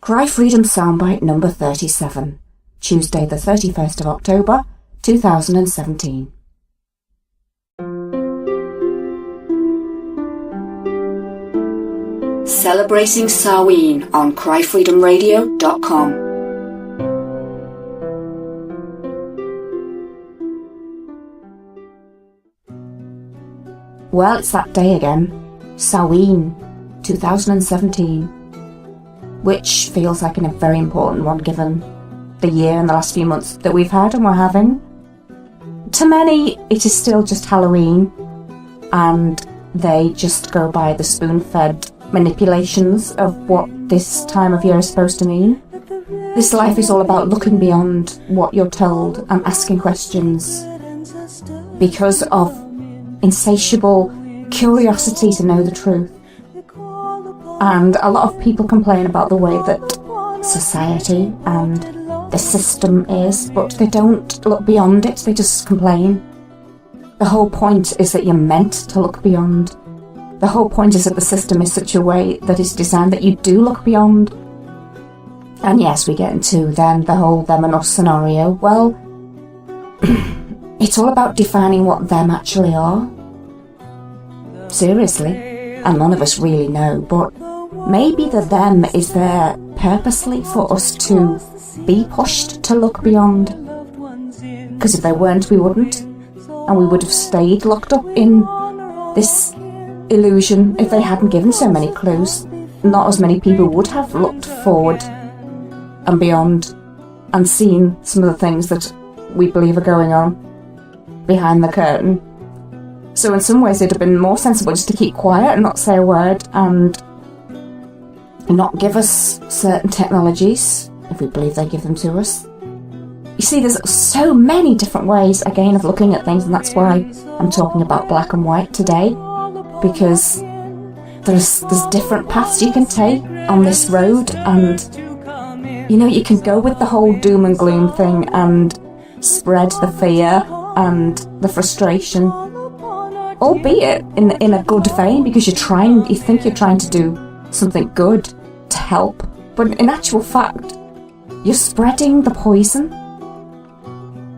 Cry Freedom Soundbite number 37, Tuesday the 31st of October, 2017. Celebrating Samhain on cryfreedomradio.com. Well, it's that day again, Samhain 2017, which feels like a very important one given the year and the last few months that we've had and we're having. To many, it is still just Halloween, and they just go by the spoon-fed manipulations of what this time of year is supposed to mean. This life is all about looking beyond what you're told and asking questions because of insatiable curiosity to know the truth. And a lot of people complain about the way that society and the system is, but they don't look beyond it, they just complain. The whole point is that you're meant to look beyond. The whole point is that the system is such a way that it's designed that you do look beyond. And yes, we get into then the whole them and us scenario. Well, it's all about defining what them actually are. Seriously, and none of us really know, but maybe the them is there purposely for us to be pushed to look beyond. Because if they weren't, we wouldn't. And we would have stayed locked up in this illusion if they hadn't given so many clues. Not as many people would have looked forward and beyond and seen some of the things that we believe are going on behind the curtain. So in some ways it'd have been more sensible just to keep quiet and not say a word and not give us certain technologies, if we believe they give them to us. You see, there's so many different ways, again, of looking at things, and that's why I'm talking about black and white today, because there's different paths you can take on this road, and, you know, you can go with the whole doom and gloom thing and spread the fear and the frustration, albeit in a good vein, because you think you're trying to do something good to help, but in actual fact, you're spreading the poison.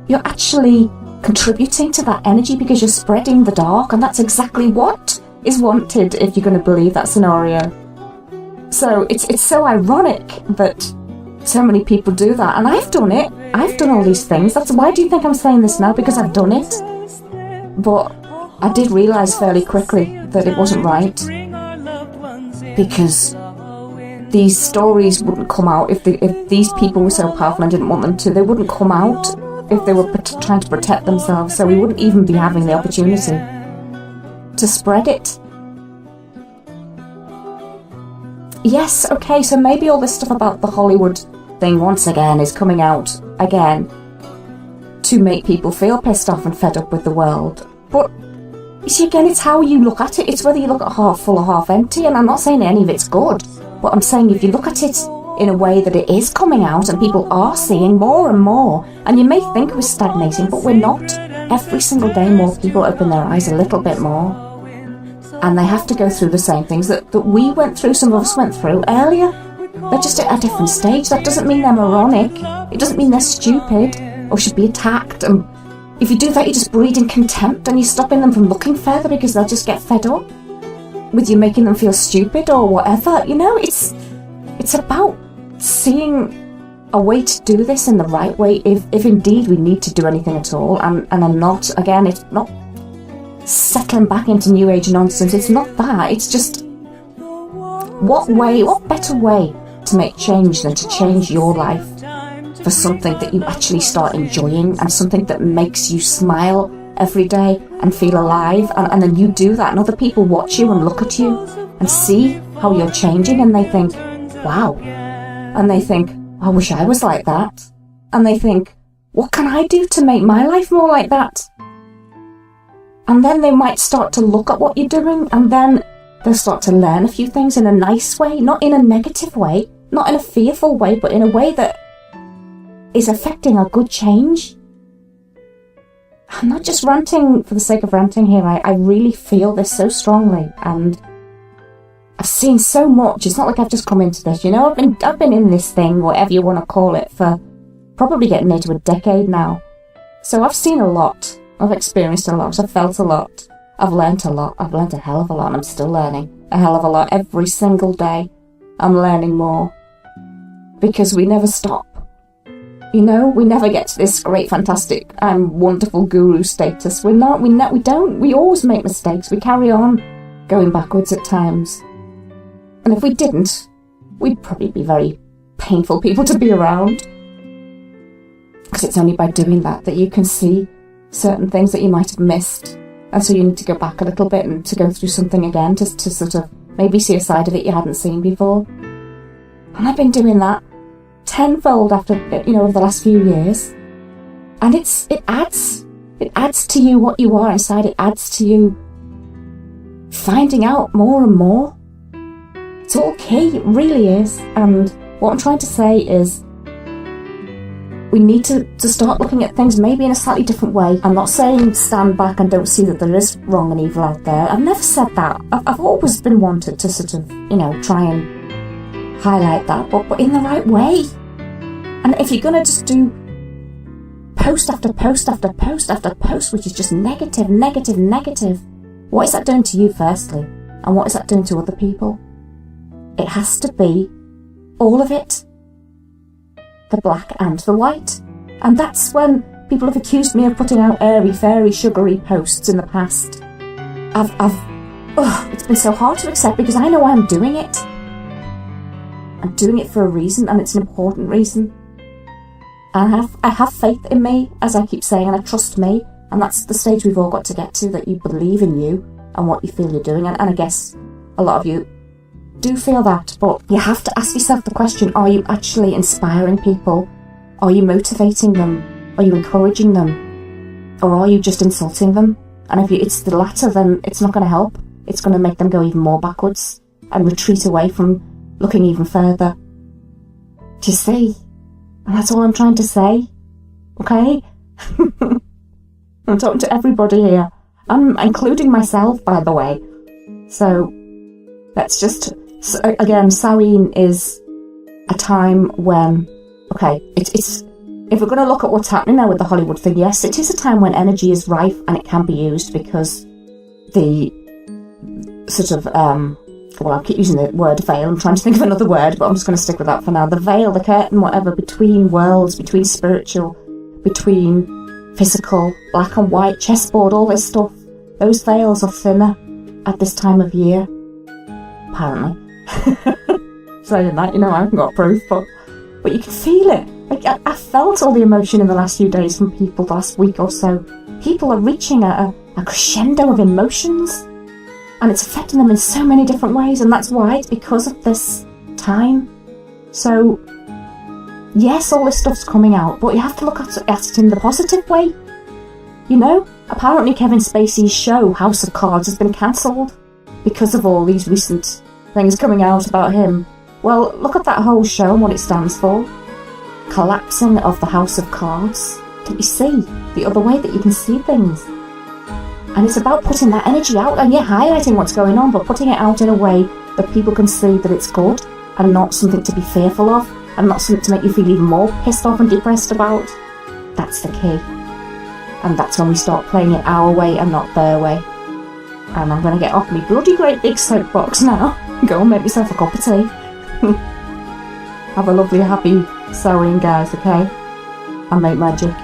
You're actually contributing to that energy because you're spreading the dark, and that's exactly what is wanted if you're going to believe that scenario. So it's so ironic that so many people do that, and I've done it. I've done all these things. That's why do you think I'm saying this now? Because I've done it. But I did realise fairly quickly that it wasn't right, because these stories wouldn't come out if these people were so powerful and didn't want them to. They wouldn't come out if they were trying to protect themselves, so we wouldn't even be having the opportunity to spread it. Yes, okay, so maybe all this stuff about the Hollywood thing once again is coming out again to make people feel pissed off and fed up with the world. But you see, again, it's how you look at it. It's whether you look at half full or half empty, and I'm not saying any of it's good, but I'm saying if you look at it in a way that it is coming out and people are seeing more and more, and you may think we're stagnating, but we're not. Every single day more people open their eyes a little bit more, and they have to go through the same things that we went through, some of us went through earlier. They're just at a different stage. That doesn't mean they're moronic, it doesn't mean they're stupid or should be attacked, and if you do that, you're just breeding contempt and you're stopping them from looking further because they'll just get fed up with you making them feel stupid or whatever. You know, it's about seeing a way to do this in the right way, if indeed we need to do anything at all. And I'm not, again, it's not settling back into new age nonsense. It's not that. It's just what better way to make change than to change your life for something that you actually start enjoying and something that makes you smile every day and feel alive, and then you do that and other people watch you and look at you and see how you're changing, and they think, wow, and they think, I wish I was like that, and they think, what can I do to make my life more like that? And then they might start to look at what you're doing, and then they'll start to learn a few things in a nice way, not in a negative way, not in a fearful way, but in a way that is affecting a good change. I'm not just ranting for the sake of ranting here. I really feel this so strongly, and I've seen so much. It's not like I've just come into this, you know. I've been in this thing, whatever you want to call it, for probably getting near to a decade now. So I've seen a lot. I've experienced a lot. I've felt a lot. I've learnt a lot. I've learnt a hell of a lot, and I'm still learning a hell of a lot every single day. I'm learning more because we never stop. You know, we never get to this great, fantastic, wonderful guru status. We don't. We always make mistakes. We carry on going backwards at times. And if we didn't, we'd probably be very painful people to be around. Because it's only by doing that you can see certain things that you might have missed. And so you need to go back a little bit and to go through something again to sort of maybe see a side of it you hadn't seen before. And I've been doing that tenfold after, over the last few years. And it adds to you what you are inside. It adds to you finding out more and more. It's all key, it really is. And what I'm trying to say is we need to start looking at things maybe in a slightly different way. I'm not saying stand back and don't see that there is wrong and evil out there. I've never said that. I've always been wanted to sort of, try and highlight that, but in the right way. And if you're going to just do post after post after post after post, which is just negative, what is that doing to you firstly? And what is that doing to other people? It has to be all of it. The black and the white. And that's when people have accused me of putting out airy, fairy, sugary posts in the past. It's been so hard to accept because I know I'm doing it. I'm doing it for a reason, and it's an important reason. And I have faith in me, as I keep saying, and I trust me. And that's the stage we've all got to get to, that you believe in you and what you feel you're doing. And I guess a lot of you do feel that, but you have to ask yourself the question, are you actually inspiring people? Are you motivating them? Are you encouraging them? Or are you just insulting them? And if it's the latter, then it's not going to help. It's going to make them go even more backwards and retreat away from looking even further. Do you see? And that's all I'm trying to say. Okay? I'm talking to everybody here. I'm including myself, by the way. So let's just... So again, Samhain is a time when, it's if we're going to look at what's happening now with the Hollywood thing, yes, it is a time when energy is rife and it can be used because the sort of, I keep using the word veil, I'm trying to think of another word, but I'm just going to stick with that for now. The veil, the curtain, whatever, between worlds, between spiritual, between physical, black and white, chessboard, all this stuff, those veils are thinner at this time of year, apparently. Saying that, I haven't got proof, but you can feel it. Like I felt all the emotion in the last few days from people, the last week or so. People are reaching a crescendo of emotions, and it's affecting them in so many different ways, and that's why it's because of this time. So yes, all this stuff's coming out, but you have to look at it in the positive way. Apparently Kevin Spacey's show House of Cards has been cancelled because of all these recent things coming out about him. Well, look at that whole show and what it stands for. Collapsing of the House of Cards. Don't you see the other way that you can see things? And it's about putting that energy out, and highlighting what's going on, but putting it out in a way that people can see that it's good and not something to be fearful of, and not something to make you feel even more pissed off and depressed about. That's the key. And that's when we start playing it our way and not their way. And I'm going to get off my bloody great big soapbox now. Go and make myself a cup of tea. Have a lovely, happy Samhain, guys, okay? And make magic.